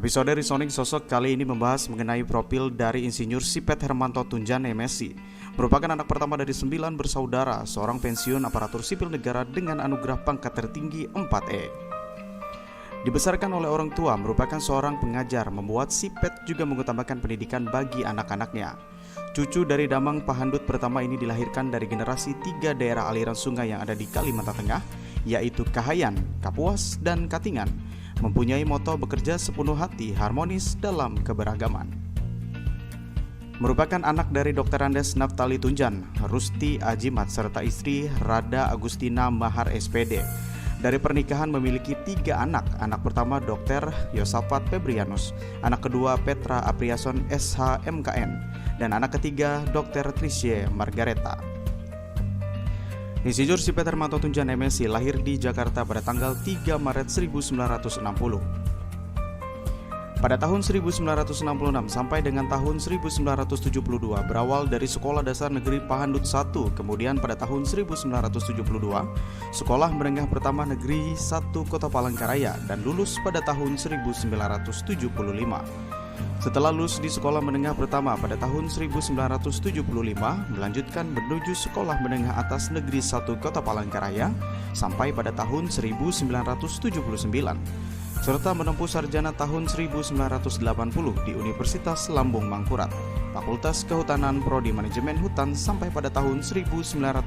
Episode Resoning Sosok kali ini membahas mengenai profil dari Insinyur Sipet Hermanto Tunjan MSc. Merupakan anak pertama dari 9 bersaudara, seorang pensiun aparatur sipil negara dengan anugerah pangkat tertinggi 4E. Dibesarkan oleh orang tua, merupakan seorang pengajar, membuat Sipet juga mengutamakan pendidikan bagi anak-anaknya. Cucu dari Damang Pahandut pertama ini dilahirkan dari generasi 3 daerah aliran sungai yang ada di Kalimantan Tengah, yaitu Kahayan, Kapuas, dan Katingan. Mempunyai moto bekerja sepenuh hati, harmonis dalam keberagaman. Merupakan anak dari Dr. Andes Naftali Tunjan, Rusti Ajimat, serta istri Rada Agustina Mahar SPD. Dari pernikahan memiliki 3 anak. Anak pertama Dr. Yosafat Febrianus, anak kedua Petra Apriason SH MKN, dan anak ketiga Dr. Trisye Margareta. Insinyur Sipet Hermanto Tunjan MSc lahir di Jakarta pada tanggal 3 Maret 1960. Pada tahun 1966 sampai dengan tahun 1972 berawal dari Sekolah Dasar Negeri Pahandut 1, kemudian pada tahun 1972 Sekolah Menengah Pertama Negeri 1 Kota Palangkaraya dan lulus pada tahun 1975. Setelah lulus di Sekolah Menengah Pertama pada tahun 1975, melanjutkan menuju Sekolah Menengah Atas Negeri 1 Kota Palangkaraya sampai pada tahun 1979, serta menempuh sarjana tahun 1980 di Universitas Lambung Mangkurat, Fakultas Kehutanan Prodi Manajemen Hutan sampai pada tahun 1985.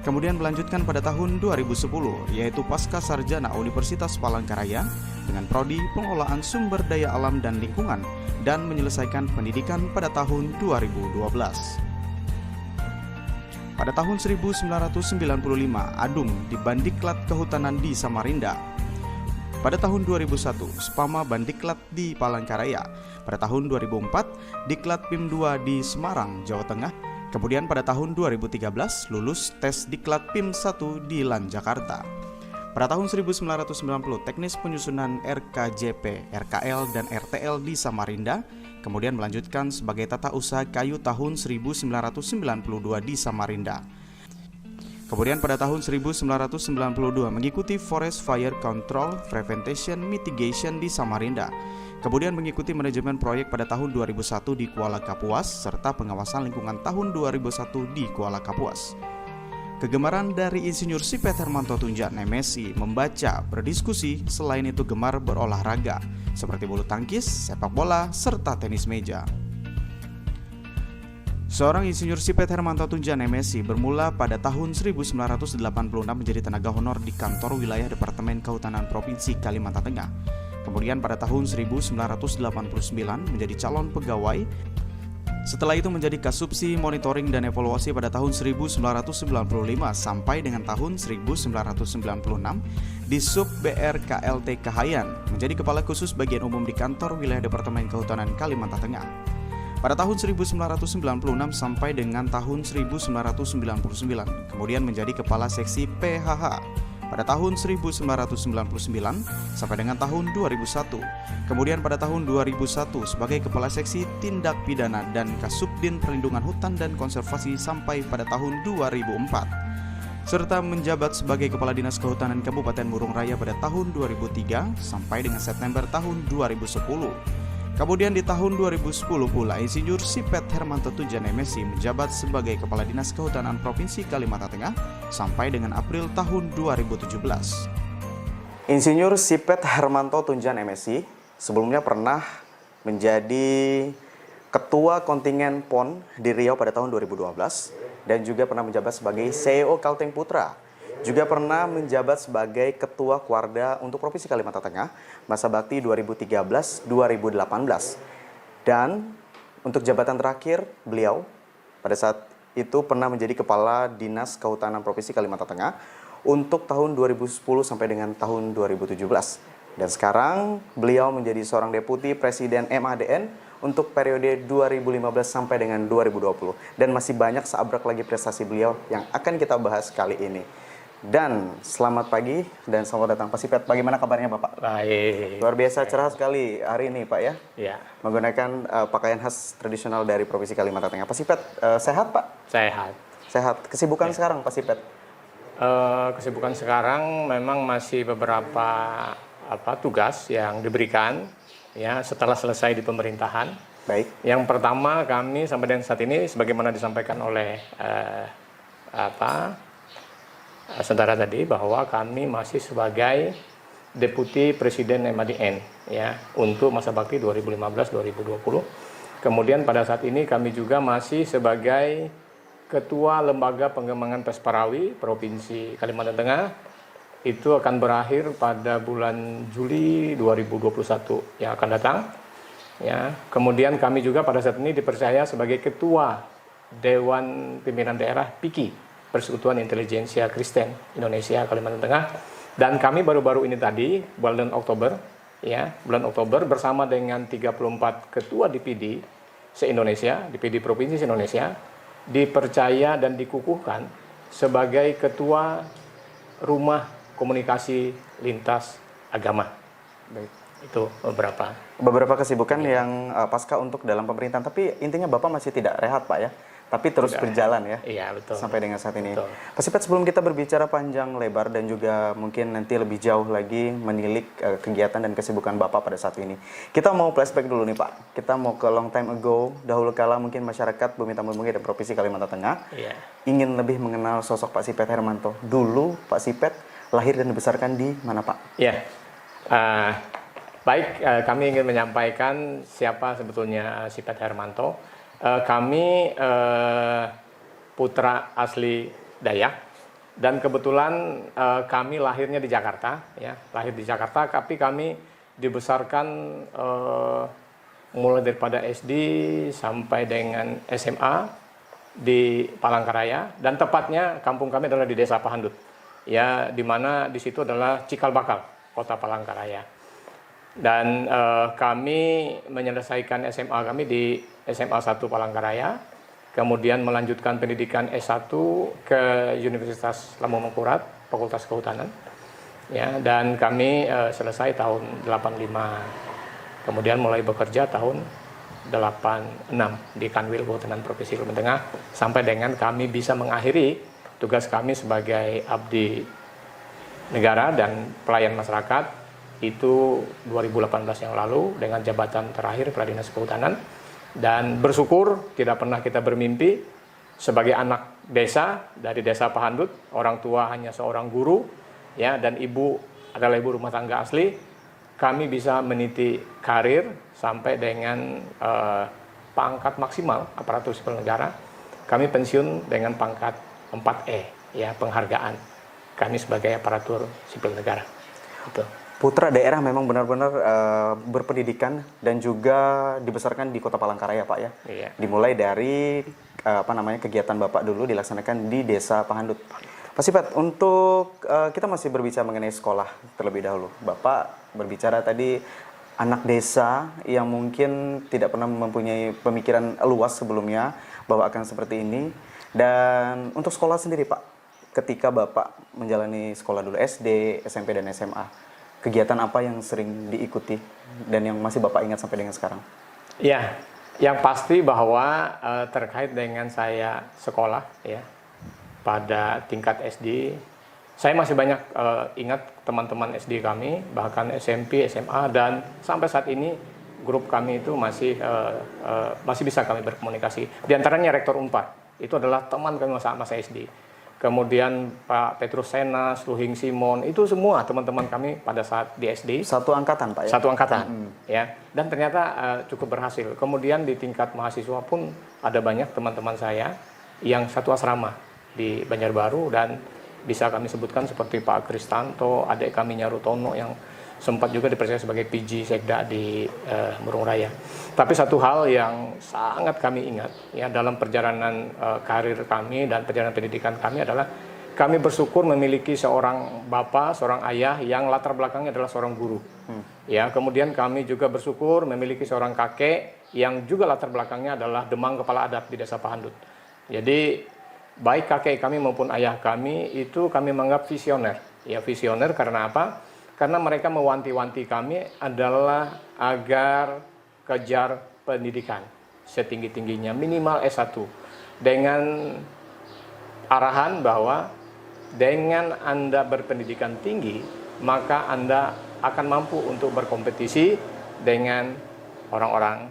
Kemudian melanjutkan pada tahun 2010, yaitu Pasca Sarjana Universitas Palangkaraya dengan Prodi Pengelolaan Sumber Daya Alam dan Lingkungan dan menyelesaikan pendidikan pada tahun 2012. Pada tahun 1995, Adung di Bandiklat Kehutanan di Samarinda. Pada tahun 2001, Spama Bandiklat di Palangkaraya. Pada tahun 2004, Diklat PIM 2 di Semarang, Jawa Tengah. Kemudian pada tahun 2013 lulus tes Diklat PIM 1 di LAN Jakarta. Pada tahun 1990 teknis penyusunan RKJP, RKL, dan RTL di Samarinda. Kemudian melanjutkan sebagai tata usaha kayu tahun 1992 di Samarinda. Kemudian pada tahun 1992 mengikuti Forest Fire Control Prevention Mitigation di Samarinda. Kemudian mengikuti manajemen proyek pada tahun 2001 di Kuala Kapuas, serta pengawasan lingkungan tahun 2001 di Kuala Kapuas. Kegemaran dari Insinyur Sipet Hermanto Tunjan MSc membaca, berdiskusi, selain itu gemar berolahraga, seperti bulu tangkis, sepak bola, serta tenis meja. Seorang Insinyur Sipet Hermanto Tunjan MSc bermula pada tahun 1986 menjadi tenaga honor di kantor wilayah Departemen Kehutanan Provinsi Kalimantan Tengah. Kemudian pada tahun 1989 menjadi calon pegawai. Setelah itu menjadi Kasubsi Monitoring dan Evaluasi pada tahun 1995 sampai dengan tahun 1996 di Sub BRKLT Kahayan, menjadi Kepala Khusus Bagian Umum di Kantor Wilayah Departemen Kehutanan Kalimantan Tengah. Pada tahun 1996 sampai dengan tahun 1999, kemudian menjadi Kepala Seksi PHH pada tahun 1999 sampai dengan tahun 2001. Kemudian pada tahun 2001 sebagai Kepala Seksi Tindak Pidana dan Kasubdin Perlindungan Hutan dan Konservasi sampai pada tahun 2004. Serta menjabat sebagai Kepala Dinas Kehutanan Kabupaten Murung Raya pada tahun 2003 sampai dengan September tahun 2010. Kemudian di tahun 2010 pula Insinyur Sipet Hermanto Tunjan MSc menjabat sebagai Kepala Dinas Kehutanan Provinsi Kalimantan Tengah sampai dengan April tahun 2017. Insinyur Sipet Hermanto Tunjan MSc sebelumnya pernah menjadi Ketua Kontingen PON di Riau pada tahun 2012 dan juga pernah menjabat sebagai CEO Kalteng Putra. Juga pernah menjabat sebagai Ketua Kuarda untuk Provinsi Kalimantan Tengah masa bakti 2013-2018. Dan untuk jabatan terakhir beliau pada saat itu pernah menjadi Kepala Dinas Kehutanan Provinsi Kalimantan Tengah untuk tahun 2010 sampai dengan tahun 2017. Dan sekarang beliau menjadi seorang Deputi Presiden MADN untuk periode 2015 sampai dengan 2020. Dan masih banyak seabrak lagi prestasi beliau yang akan kita bahas kali ini. Dan selamat pagi dan selamat datang Pak Sipet. Bagaimana kabarnya Bapak? Baik. Luar biasa cerah sekali hari ini Pak ya. Ya. Menggunakan pakaian khas tradisional dari Provinsi Kalimantan Tengah. Pak Sipet, sehat Pak? Sehat. Sehat. Kesibukan sekarang Pak Sipet? Kesibukan sekarang memang masih beberapa tugas yang diberikan ya setelah selesai di pemerintahan. Baik. Yang pertama, kami sampai dengan saat ini sebagaimana disampaikan oleh saudara tadi, bahwa kami masih sebagai Deputi Presiden MADN ya untuk masa bakti 2015-2020. Kemudian pada saat ini kami juga masih sebagai Ketua Lembaga Pengembangan Pesparawi Provinsi Kalimantan Tengah. Itu akan berakhir pada bulan Juli 2021 yang akan datang. Ya, kemudian kami juga pada saat ini dipercaya sebagai Ketua Dewan Pimpinan Daerah PIKI, Persekutuan Intelijensia Kristen Indonesia Kalimantan Tengah. Dan kami baru-baru ini tadi bulan Oktober bersama dengan 34 ketua DPD se-Indonesia, DPD Provinsi se-Indonesia, dipercaya dan dikukuhkan sebagai Ketua Rumah Komunikasi Lintas Agama. Baik. Itu beberapa kesibukan yang pasca untuk dalam pemerintahan, tapi intinya Bapak masih tidak rehat Pak ya, tapi terus berjalan ya. Iya, betul. Sampai dengan saat ini. Betul. Pak Sipet, sebelum kita berbicara panjang lebar dan juga mungkin nanti lebih jauh lagi menilik kegiatan dan kesibukan Bapak pada saat ini, kita mau flashback dulu nih Pak. Kita mau ke long time ago, dahulu kala mungkin masyarakat Bumi Tambun Bungil dan Provinsi Kalimantan Tengah ingin lebih mengenal sosok Pak Sipet Hermanto. Dulu Pak Sipet lahir dan dibesarkan di mana Pak? Iya. Baik, kami ingin menyampaikan siapa sebetulnya Sipet Hermanto. Kami putra asli Dayak, dan kebetulan kami lahirnya di Jakarta, ya, lahir di Jakarta, tapi kami dibesarkan mulai daripada SD sampai dengan SMA di Palangkaraya, dan tepatnya kampung kami adalah di Desa Pahandut, ya, di mana di situ adalah Cikal Bakal, Kota Palangkaraya. Dan kami menyelesaikan SMA kami di SMA 1 Palangkaraya, kemudian melanjutkan pendidikan S1 ke Universitas Lambung Mangkurat, Fakultas Kehutanan. Ya, dan kami selesai tahun 85. Kemudian mulai bekerja tahun 86 di Kanwil Kehutanan Provinsi Kalimantan Tengah, sampai dengan kami bisa mengakhiri tugas kami sebagai abdi negara dan pelayan masyarakat itu 2018 yang lalu dengan jabatan terakhir Kepala Dinas Kehutanan. Dan bersyukur tidak pernah kita bermimpi sebagai anak desa dari Desa Pahandut, orang tua hanya seorang guru ya, dan ibu adalah ibu rumah tangga asli. Kami bisa meniti karir sampai dengan pangkat maksimal aparatur sipil negara. Kami pensiun dengan pangkat 4E ya, penghargaan kami sebagai aparatur sipil negara. Itu. Putra daerah memang benar-benar berpendidikan dan juga dibesarkan di Kota Palangkaraya Pak ya. Iya. Dimulai dari kegiatan Bapak dulu dilaksanakan di Desa Pahandut. Pak Sipet, untuk kita masih berbicara mengenai sekolah terlebih dahulu. Bapak berbicara tadi anak desa yang mungkin tidak pernah mempunyai pemikiran luas sebelumnya bahwa akan seperti ini. Dan untuk sekolah sendiri Pak, ketika Bapak menjalani sekolah dulu SD, SMP, dan SMA, kegiatan apa yang sering diikuti dan yang masih Bapak ingat sampai dengan sekarang? Ya, yang pasti bahwa terkait dengan saya sekolah ya pada tingkat SD, saya masih banyak ingat teman-teman SD kami, bahkan SMP, SMA, dan sampai saat ini grup kami itu masih bisa kami berkomunikasi. Di antaranya Rektor Unpad, itu adalah teman kami masa SD. Kemudian Pak Petrus Senas, Luhing Simon, itu semua teman-teman kami pada saat di SD. Satu angkatan Pak ya? Satu angkatan, ya. Dan ternyata cukup berhasil. Kemudian di tingkat mahasiswa pun ada banyak teman-teman saya yang satu asrama di Banjarbaru, dan bisa kami sebutkan seperti Pak Kristanto, adik kami Nyarutono yang sempat juga dipercaya sebagai PG Sekda di Murung Raya. Tapi satu hal yang sangat kami ingat ya dalam perjalanan karir kami dan perjalanan pendidikan kami adalah kami bersyukur memiliki seorang bapak, seorang ayah yang latar belakangnya adalah seorang guru. Ya, kemudian kami juga bersyukur memiliki seorang kakek yang juga latar belakangnya adalah demang kepala adat di Desa Pahandut. Jadi baik kakek kami maupun ayah kami itu kami menganggap visioner. Ya, visioner karena apa? Karena mereka mewanti-wanti kami adalah agar kejar pendidikan setinggi-tingginya, minimal S1. Dengan arahan bahwa dengan Anda berpendidikan tinggi, maka Anda akan mampu untuk berkompetisi dengan orang-orang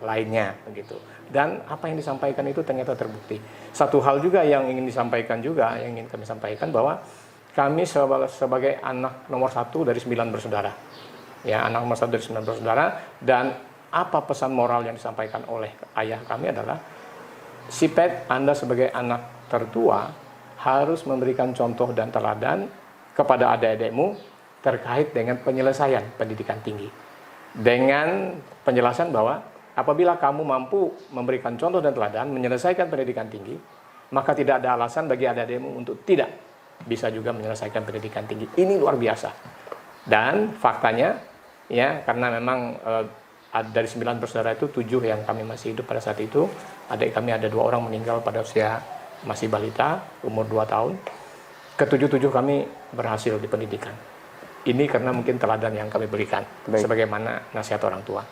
lainnya begitu. Dan apa yang disampaikan itu ternyata terbukti. Satu hal juga yang ingin disampaikan juga, yang ingin kami sampaikan bahwa kami sebagai anak nomor 1 dari 9 bersaudara. Ya, anak nomor 1 dari 9 bersaudara, dan apa pesan moral yang disampaikan oleh ayah kami adalah, si Pet, Anda sebagai anak tertua harus memberikan contoh dan teladan kepada adik-adikmu terkait dengan penyelesaian pendidikan tinggi. Dengan penjelasan bahwa apabila kamu mampu memberikan contoh dan teladan menyelesaikan pendidikan tinggi, maka tidak ada alasan bagi adik-adikmu untuk tidak bisa juga menyelesaikan pendidikan tinggi. Ini luar biasa. Dan faktanya, ya, karena memang dari 9 bersaudara itu 7 yang kami masih hidup pada saat itu. Adik kami ada 2 orang meninggal pada usia masih balita, umur 2 tahun. Ketujuh-tujuh kami berhasil di pendidikan. Ini karena mungkin teladan yang kami berikan. Baik. Sebagaimana nasihat orang tua.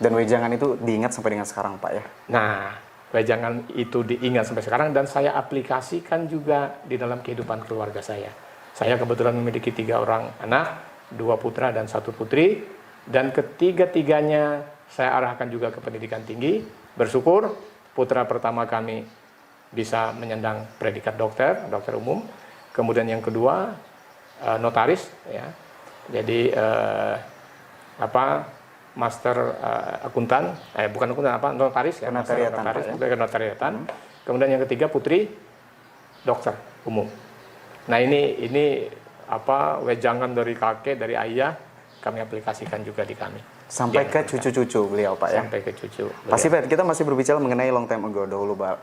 Dan wejangan itu diingat sampai dengan sekarang, Pak, ya? Nah, wejangan itu diingat sampai sekarang dan saya aplikasikan juga di dalam kehidupan keluarga saya. Saya kebetulan memiliki 3 orang anak, 2 putra dan 1 putri, dan ketiga-tiganya saya arahkan juga ke pendidikan tinggi. Bersyukur putra pertama kami bisa menyandang predikat dokter umum. Kemudian yang kedua notaris, ya. Jadi master akuntan, bukan akuntan, notaris, ya, notariatan. Kemudian yang ketiga putri dokter umum. Nah, ini wejangan dari kakek, dari ayah, kami aplikasikan juga di kami. Sampai ke cucu-cucu beliau, Pak, ya? Sampai ke cucu. Pak Sipet, kita masih berbicara mengenai long time ago,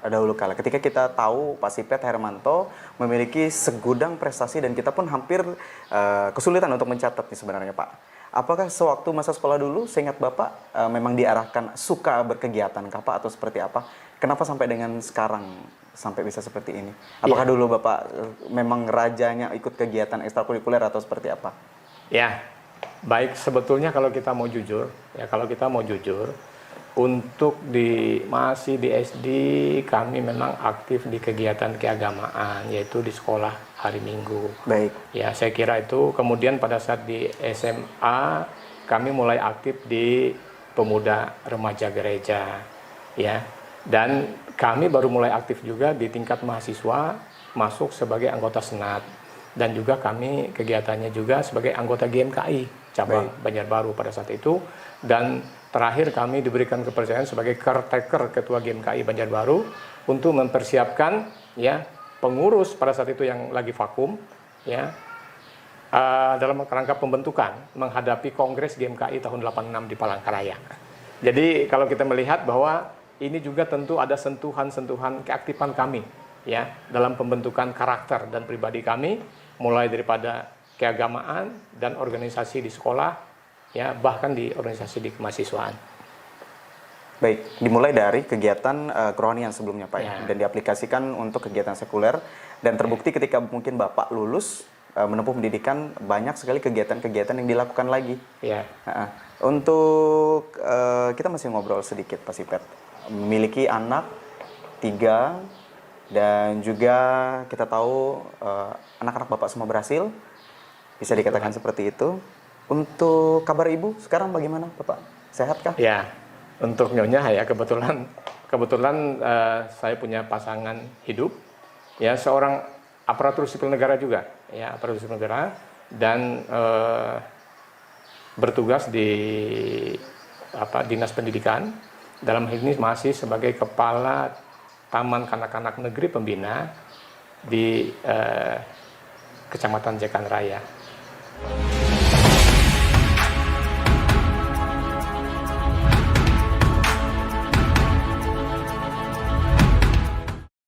dahulu kala. Ketika kita tahu Pak Sipet Hermanto memiliki segudang prestasi dan kita pun hampir kesulitan untuk mencatat nih sebenarnya, Pak. Apakah sewaktu masa sekolah dulu, seingat Bapak, memang diarahkan suka berkegiatan kah, Pak, atau seperti apa? Kenapa sampai dengan sekarang sampai bisa seperti ini? Apakah dulu Bapak memang rajanya ikut kegiatan ekstrakurikuler atau seperti apa? Ya, baik, sebetulnya kalau kita mau jujur, untuk masih di SD kami memang aktif di kegiatan keagamaan, yaitu di sekolah hari Minggu. Baik. Ya, saya kira itu. Kemudian pada saat di SMA kami mulai aktif di pemuda remaja gereja, ya. Dan kami baru mulai aktif juga di tingkat mahasiswa, masuk sebagai anggota senat. Dan juga kami kegiatannya juga sebagai anggota GMKI cabang Banjarbaru pada saat itu. Dan terakhir kami diberikan kepercayaan sebagai caretaker ketua GMKI Banjarbaru untuk mempersiapkan, ya, pengurus pada saat itu yang lagi vakum, ya, dalam rangka pembentukan menghadapi Kongres GMKI tahun 86 di Palangkaraya. Jadi kalau kita melihat bahwa ini juga tentu ada sentuhan-sentuhan keaktifan kami, ya, dalam pembentukan karakter dan pribadi kami, mulai daripada keagamaan dan organisasi di sekolah, ya, bahkan di organisasi di kemahasiswaan. Baik, dimulai dari kegiatan kerohanian sebelumnya, Pak, Ya. dan diaplikasikan untuk kegiatan sekuler, dan terbukti ketika mungkin Bapak lulus menempuh pendidikan, banyak sekali kegiatan-kegiatan yang dilakukan lagi. Ya. Untuk kita masih ngobrol sedikit, Pak Sipet, memiliki anak 3, dan juga kita tahu anak-anak Bapak semua berhasil, bisa dikatakan seperti itu. Untuk kabar ibu sekarang bagaimana, Bapak? Sehatkah? Ya, untuk Nyonya, ya, kebetulan saya punya pasangan hidup, ya, seorang aparatur sipil negara juga, ya, aparatur sipil negara, dan bertugas di Dinas Pendidikan. Dalam hal ini masih sebagai kepala Taman Kanak-kanak Negeri Pembina di Kecamatan Jekan Raya.